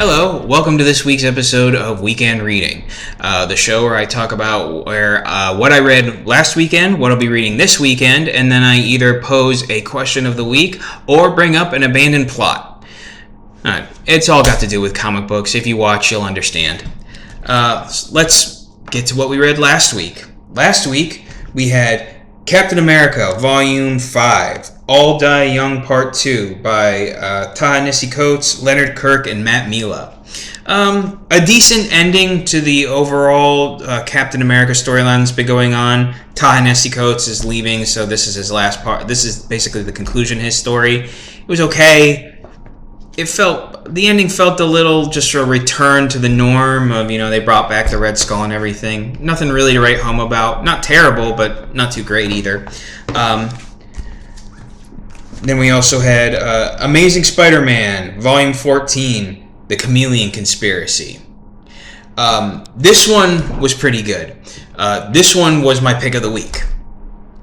Hello, welcome to this week's episode of Weekend Reading, the show where I talk about what I read last weekend, what I'll be reading this weekend, and then I either pose a question of the week or bring up an abandoned plot. It's all got to do with comic books. If you watch, you'll understand. Let's get to what we read last week. Last week, we had Captain America, Volume 5, All Die Young Part 2 by Ta-Nehisi Coates, Leonard Kirk, and Matt Mila. A decent ending to the overall Captain America storyline that's been going on. Ta-Nehisi Coates is leaving, so this is his last part. This is basically the conclusion of his story. It was okay. The ending felt a little just a return to the norm of, they brought back the Red Skull and everything. Nothing really to write home about. Not terrible, but not too great either. Then we also had Amazing Spider-Man, Volume 14, The Chameleon Conspiracy. This one was pretty good. This one was my pick of the week.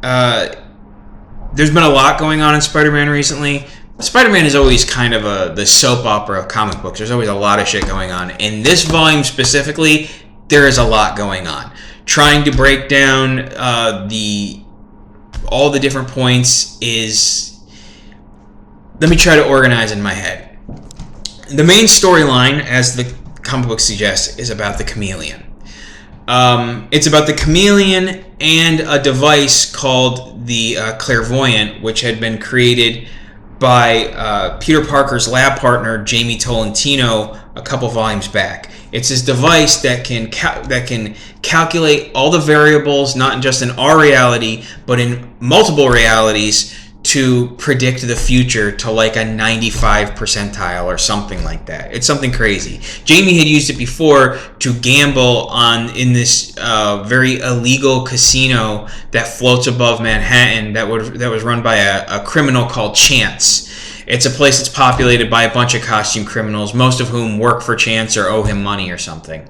There's been a lot going on in Spider-Man recently. Spider-Man is always kind of the soap opera of comic books. There's always a lot of shit going on. In this volume specifically, there is a lot going on. Trying to break down all the different points is... Let me try to organize in my head. The main storyline, as the comic book suggests, is about the chameleon. It's about the chameleon and a device called the clairvoyant, which had been created by Peter Parker's lab partner Jamie Tolentino a couple volumes back. It's this device that can calculate all the variables, not just in our reality, but in multiple realities, to predict the future to like a 95 percentile or something like that. It's something crazy. Jamie had used it before to gamble in this very illegal casino that floats above Manhattan that was run by a criminal called Chance. It's a place that's populated by a bunch of costume criminals, most of whom work for Chance or owe him money or something.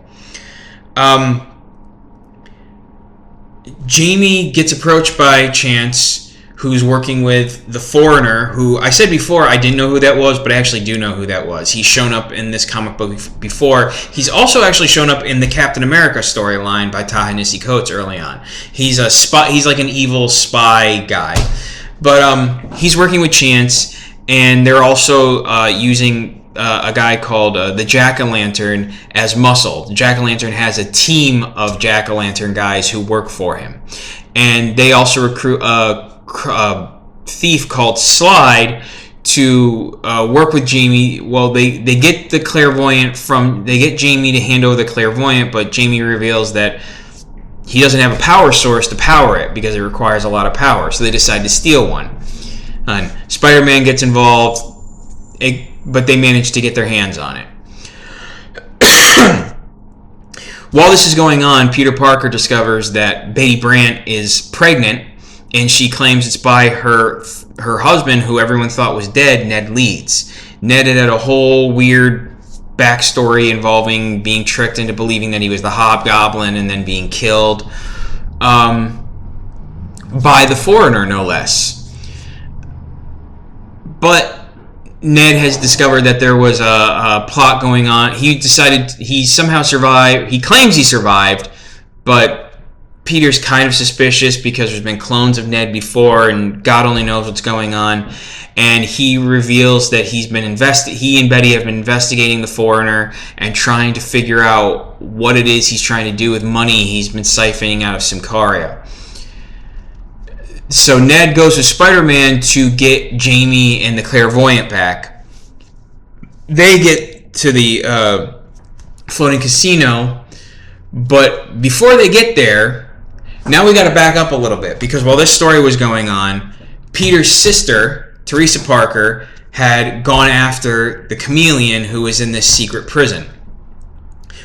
Jamie gets approached by Chance, who's working with the Foreigner, who I said before I didn't know who that was, but I actually do know who that was. He's shown up in this comic book before. He's also actually shown up in the Captain America storyline by Ta-Nehisi Coates early on. He's a spy. He's like an evil spy guy. But he's working with Chance, and they're also using a guy called the Jack-O-Lantern as muscle. The Jack-O-Lantern has a team of Jack-O-Lantern guys who work for him. And they also recruit a thief called Slide to work with Jamie. Well, they get the clairvoyant they get Jamie to hand over the clairvoyant, but Jamie reveals that he doesn't have a power source to power it because it requires a lot of power, so they decide to steal one. And Spider-Man gets involved, but they manage to get their hands on it. While this is going on, Peter Parker discovers that Betty Brant is pregnant, and she claims it's by her husband, who everyone thought was dead, Ned Leeds. Ned had a whole weird backstory involving being tricked into believing that he was the Hobgoblin and then being killed by the Foreigner, no less. But Ned has discovered that there was a plot going on. He somehow survived. He claims he survived, but Peter's kind of suspicious because there's been clones of Ned before, and God only knows what's going on. And he reveals that he and Betty have been investigating the Foreigner and trying to figure out what it is he's trying to do with money he's been siphoning out of Symkaria. So Ned goes with Spider-Man to get Jamie and the clairvoyant back. They get to the floating casino, but before they get there, now we got to back up a little bit, because while this story was going on, Peter's sister, Teresa Parker, had gone after the chameleon who was in this secret prison.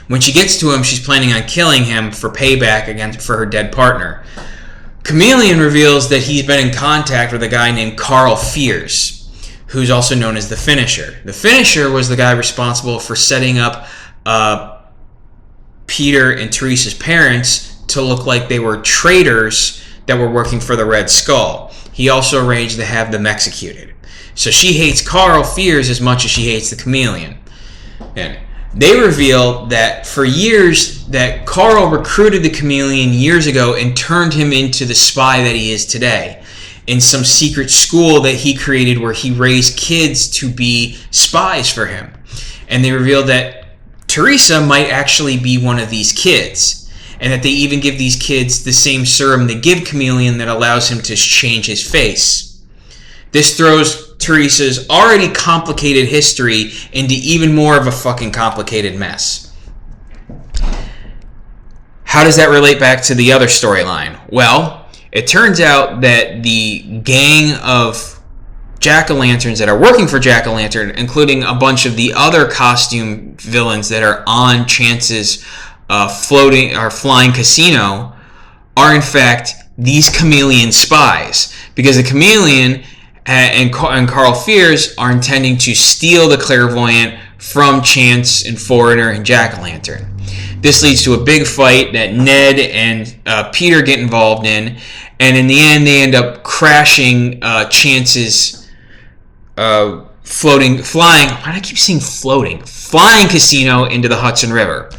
When she gets to him, she's planning on killing him for payback for her dead partner. Chameleon reveals that he's been in contact with a guy named Carl Fears, who's also known as the Finisher. The Finisher was the guy responsible for setting up Peter and Teresa's parents to look like they were traitors that were working for the Red Skull. He also arranged to have them executed. So she hates Carl Fears as much as she hates the chameleon. And They reveal that for years that Carl recruited the chameleon years ago and turned him into the spy that he is today in some secret school that he created where he raised kids to be spies for him. And they revealed that Teresa might actually be one of these kids, and that they even give these kids the same serum they give Chameleon that allows him to change his face. This throws Teresa's already complicated history into even more of a fucking complicated mess. How does that relate back to the other storyline? Well, it turns out that the gang of jack-o'-lanterns that are working for Jack-o'-lantern, including a bunch of the other costume villains that are on Chance's flying casino, are in fact these chameleon spies, because the chameleon and Carl Fears are intending to steal the clairvoyant from Chance and Foreigner and Jack-o'-lantern. This leads to a big fight that Ned and Peter get involved in, and in the end they end up crashing Chance's flying casino into the Hudson River.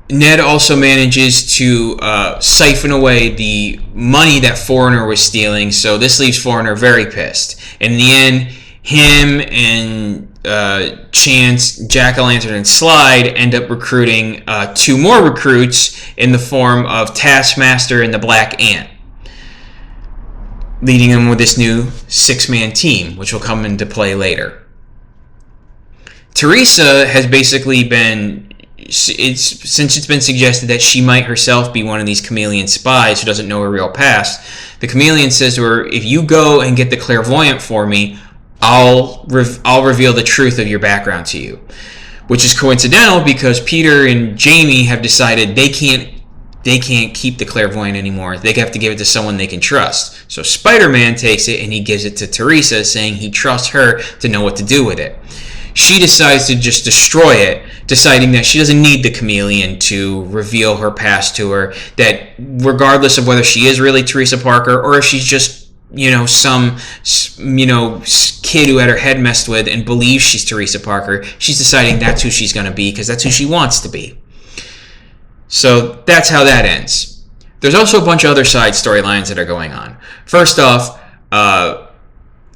Ned also manages to siphon away the money that Foreigner was stealing, so this leaves Foreigner very pissed. In the end, him and Chance, Jack-o'-lantern, and Slide end up recruiting 2 more recruits in the form of Taskmaster and the Black Ant, leading them with this new 6-man team, which will come into play later. Teresa has basically been... Since it's been suggested that she might herself be one of these chameleon spies who doesn't know her real past, the chameleon says to her, if you go and get the clairvoyant for me, I'll reveal the truth of your background to you. Which is coincidental because Peter and Jamie have decided they can't keep the clairvoyant anymore. They have to give it to someone they can trust. So Spider-Man takes it and he gives it to Teresa, saying he trusts her to know what to do with it. She decides to just destroy it, deciding that she doesn't need the chameleon to reveal her past to her, that regardless of whether she is really Teresa Parker or if she's just, some, kid who had her head messed with and believes she's Teresa Parker, she's deciding that's who she's going to be because that's who she wants to be. So that's how that ends. There's also a bunch of other side storylines that are going on. First off,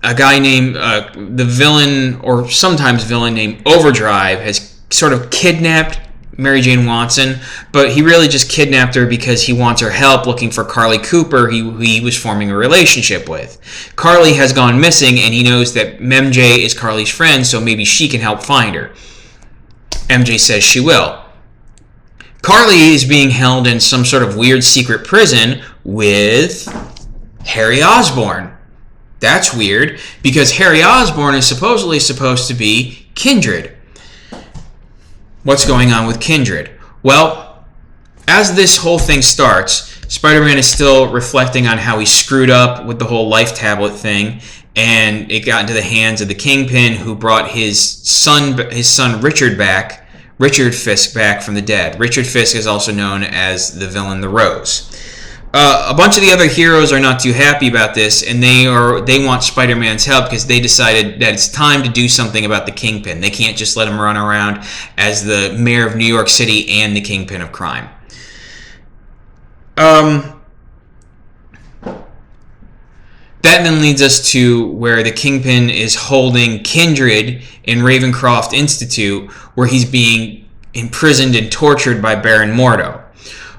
a guy named, the villain, or sometimes villain, named Overdrive has sort of kidnapped Mary Jane Watson, but he really just kidnapped her because he wants her help looking for Carly Cooper, who he was forming a relationship with. Carly has gone missing, and he knows that MJ is Carly's friend, so maybe she can help find her. MJ says she will. Carly is being held in some sort of weird secret prison with Harry Osborn. That's weird, because Harry Osborn is supposedly supposed to be Kindred. What's going on with Kindred? Well, as this whole thing starts, Spider-Man is still reflecting on how he screwed up with the whole life tablet thing, and it got into the hands of the Kingpin, who brought his son Richard Fisk back from the dead. Richard Fisk is also known as the villain The Rose. A bunch of the other heroes are not too happy about this, and they want Spider-Man's help because they decided that it's time to do something about the Kingpin. They can't just let him run around as the mayor of New York City and the Kingpin of crime. That then leads us to where the Kingpin is holding Kindred in Ravencroft Institute, where he's being imprisoned and tortured by Baron Mordo.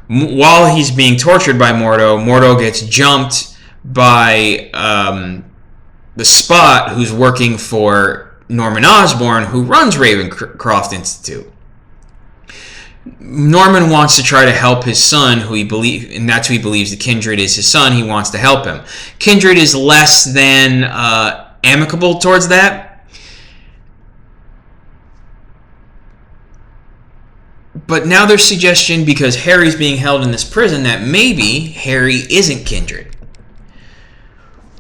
While he's being tortured by Mordo gets jumped by the Spot, who's working for Norman Osborn, who runs Ravencroft Institute. Norman wants to try to help his son, and that's who he believes the Kindred is his son. He wants to help him. Kindred is less than amicable towards that. But now there's suggestion, because Harry's being held in this prison, that maybe Harry isn't Kindred.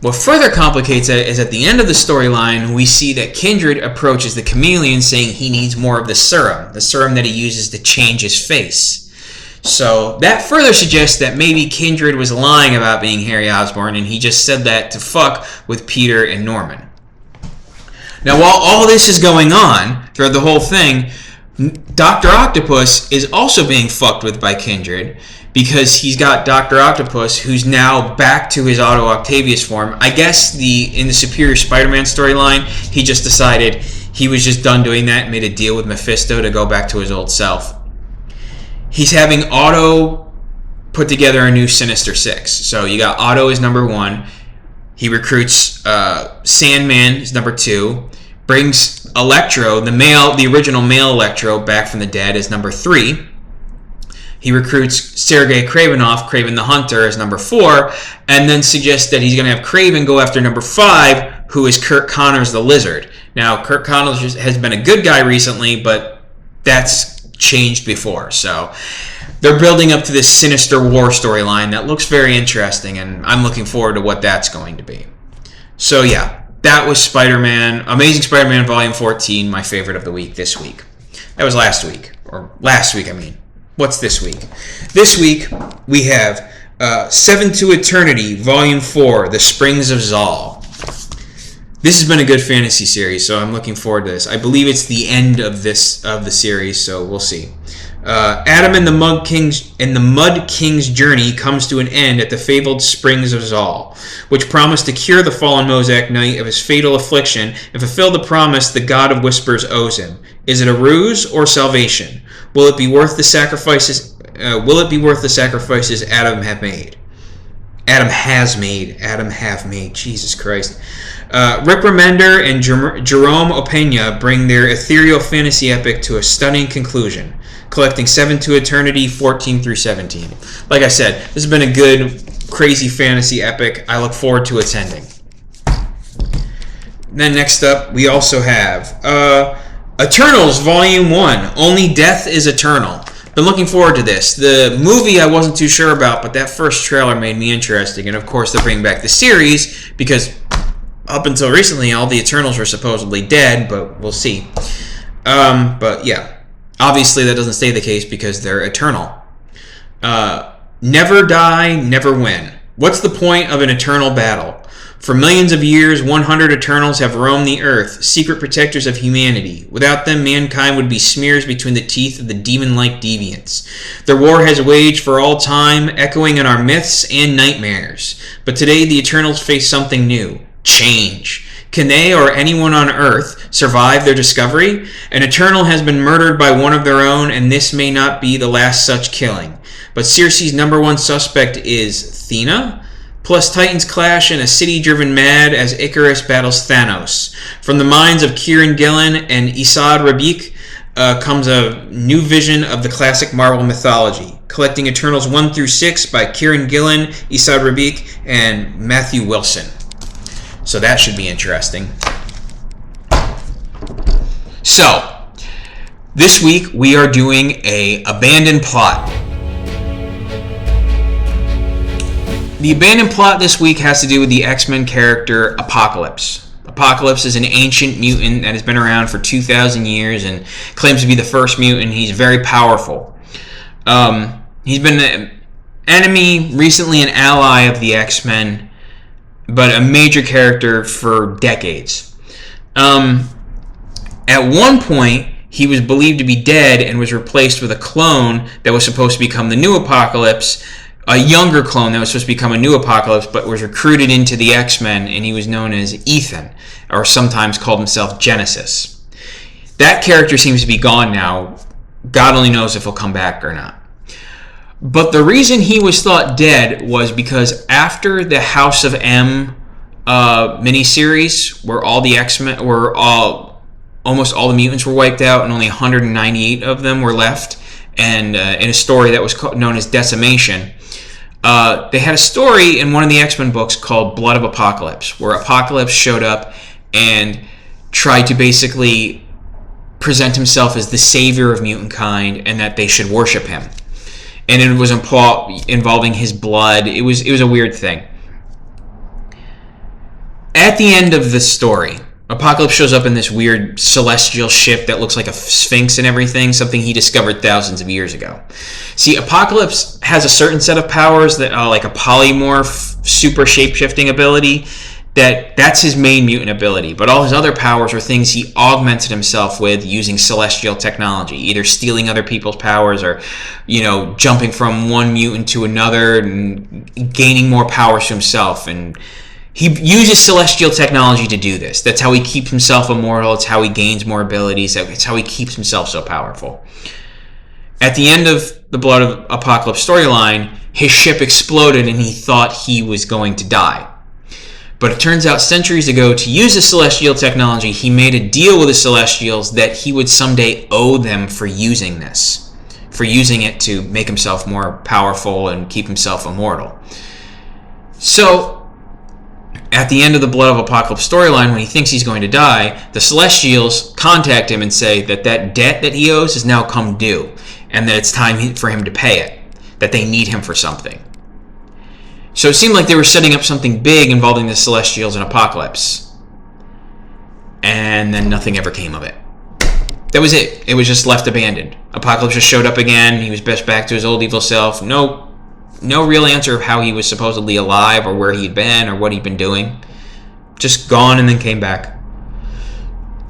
What further complicates it is at the end of the storyline, we see that Kindred approaches the Chameleon saying he needs more of the serum that he uses to change his face. So that further suggests that maybe Kindred was lying about being Harry Osborn, and he just said that to fuck with Peter and Norman. Now, while all this is going on throughout the whole thing, Dr. Octopus is also being fucked with by Kindred, because he's got Dr. Octopus, who's now back to his Otto Octavius form. I guess in the Superior Spider-Man storyline, he just decided he was just done doing that and made a deal with Mephisto to go back to his old self. He's having Otto put together a new Sinister Six. So you got Otto as number 1. He recruits Sandman as number 2. Brings Electro, the original male Electro, back from the dead as number 3. He recruits Sergei Kravinoff, Kraven the Hunter, as number 4, and then suggests that he's going to have Kraven go after number 5, who is Kurt Connors the Lizard. Now, Kurt Connors has been a good guy recently, but that's changed before. So they're building up to this Sinister War storyline that looks very interesting, and I'm looking forward to what that's going to be. So yeah, that was Spider-Man, Amazing Spider-Man Volume 14, my favorite of the week this week. That was last week, I mean. What's this week? This week, we have Seven to Eternity, Volume 4, The Springs of Zal. This has been a good fantasy series, so I'm looking forward to this. I believe it's the end of the series, so we'll see. Adam and the Mud King's journey comes to an end at the fabled Springs of Zal, which promise to cure the fallen Mozak Knight of his fatal affliction and fulfill the promise the God of Whispers owes him. Is it a ruse or salvation? Will it be worth the sacrifices? Adam have made? Jesus Christ. Rick Remender and Jerome Opeña bring their ethereal fantasy epic to a stunning conclusion, collecting 7 to Eternity, 14 through 17. Like I said, this has been a good, crazy fantasy epic. I look forward to attending. Then next up, we also have Eternals Volume 1, Only Death is Eternal. Been looking forward to this. The movie I wasn't too sure about, but that first trailer made me interested. And of course, they're bringing back the series, because up until recently, all the Eternals were supposedly dead, but we'll see. But yeah, obviously that doesn't stay the case because they're eternal. Never die, never win. What's the point of an eternal battle? For millions of years, 100 Eternals have roamed the earth, secret protectors of humanity. Without them, mankind would be smears between the teeth of the demon-like deviants. Their war has waged for all time, echoing in our myths and nightmares. But today, the Eternals face something new. Change. Can they or anyone on Earth survive their discovery? An Eternal has been murdered by one of their own, and this may not be the last such killing. But Circe's number one suspect is Athena? Plus Titans clash in a city driven mad as Icarus battles Thanos. From the minds of Kieran Gillen and Esad Rabik comes a new vision of the classic Marvel mythology. Collecting Eternals 1 through 6 by Kieran Gillen, Esad Rabik, and Matthew Wilson. So that should be interesting. So, this week we are doing a abandoned plot. The abandoned plot this week has to do with the X-Men character Apocalypse. Apocalypse is an ancient mutant that has been around for 2,000 years and claims to be the first mutant. He's very powerful. He's been an enemy, recently an ally of the X-Men, but a major character for decades. At one point, he was believed to be dead and was replaced with a clone that was supposed to become the new Apocalypse, a younger clone that was supposed to become a new Apocalypse, but was recruited into the X-Men, and he was known as Ethan, or sometimes called himself Genesis. That character seems to be gone now. God only knows if he'll come back or not. But the reason he was thought dead was because after the House of M miniseries, where all the X-Men almost all the mutants were wiped out and only 198 of them were left, and in a story that was known as Decimation, they had a story in one of the X-Men books called Blood of Apocalypse, where Apocalypse showed up and tried to basically present himself as the savior of mutant kind and that they should worship him. And it was involving his blood. It was a weird thing. At the end of the story, Apocalypse shows up in this weird celestial ship that looks like a sphinx and everything, something he discovered thousands of years ago. See, Apocalypse has a certain set of powers that are like a polymorph, super shape-shifting ability. That's his main mutant ability, but all his other powers are things he augmented himself with using celestial technology, either stealing other people's powers or, jumping from one mutant to another and gaining more powers to himself. And he uses celestial technology to do this. That's how he keeps himself immortal. It's how he gains more abilities. It's how he keeps himself so powerful. At the end of the Blood of Apocalypse storyline, his ship exploded and he thought he was going to die. But it turns out centuries ago, to use the celestial technology, he made a deal with the Celestials that he would someday owe them for using this, for using it to make himself more powerful and keep himself immortal. So, at the end of the Blood of Apocalypse storyline, when he thinks he's going to die, the Celestials contact him and say that debt that he owes has now come due, and that it's time for him to pay it, that they need him for something. So it seemed like they were setting up something big involving the Celestials and Apocalypse. And then nothing ever came of it. That was it. It was just left abandoned. Apocalypse just showed up again. He was back to his old evil self. No real answer of how he was supposedly alive or where he'd been or what he'd been doing. Just gone and then came back.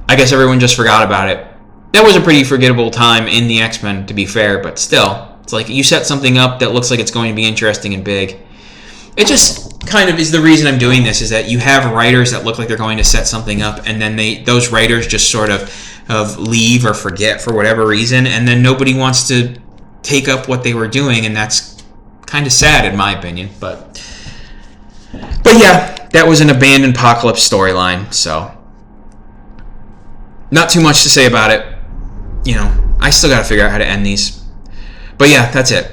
I guess everyone just forgot about it. That was a pretty forgettable time in the X-Men, to be fair, but still. It's like you set something up that looks like it's going to be interesting and big. It just kind of is the reason I'm doing this, is that you have writers that look like they're going to set something up, and then those writers just sort of leave or forget for whatever reason, and then nobody wants to take up what they were doing, and that's kind of sad in my opinion. But yeah, that was an abandoned Apocalypse storyline, so not too much to say about it. I still got to figure out how to end these. But yeah, that's it.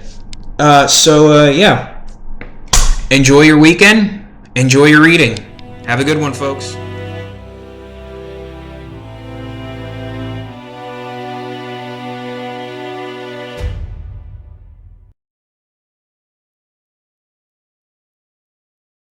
Yeah. Enjoy your weekend. Enjoy your reading. Have a good one, folks.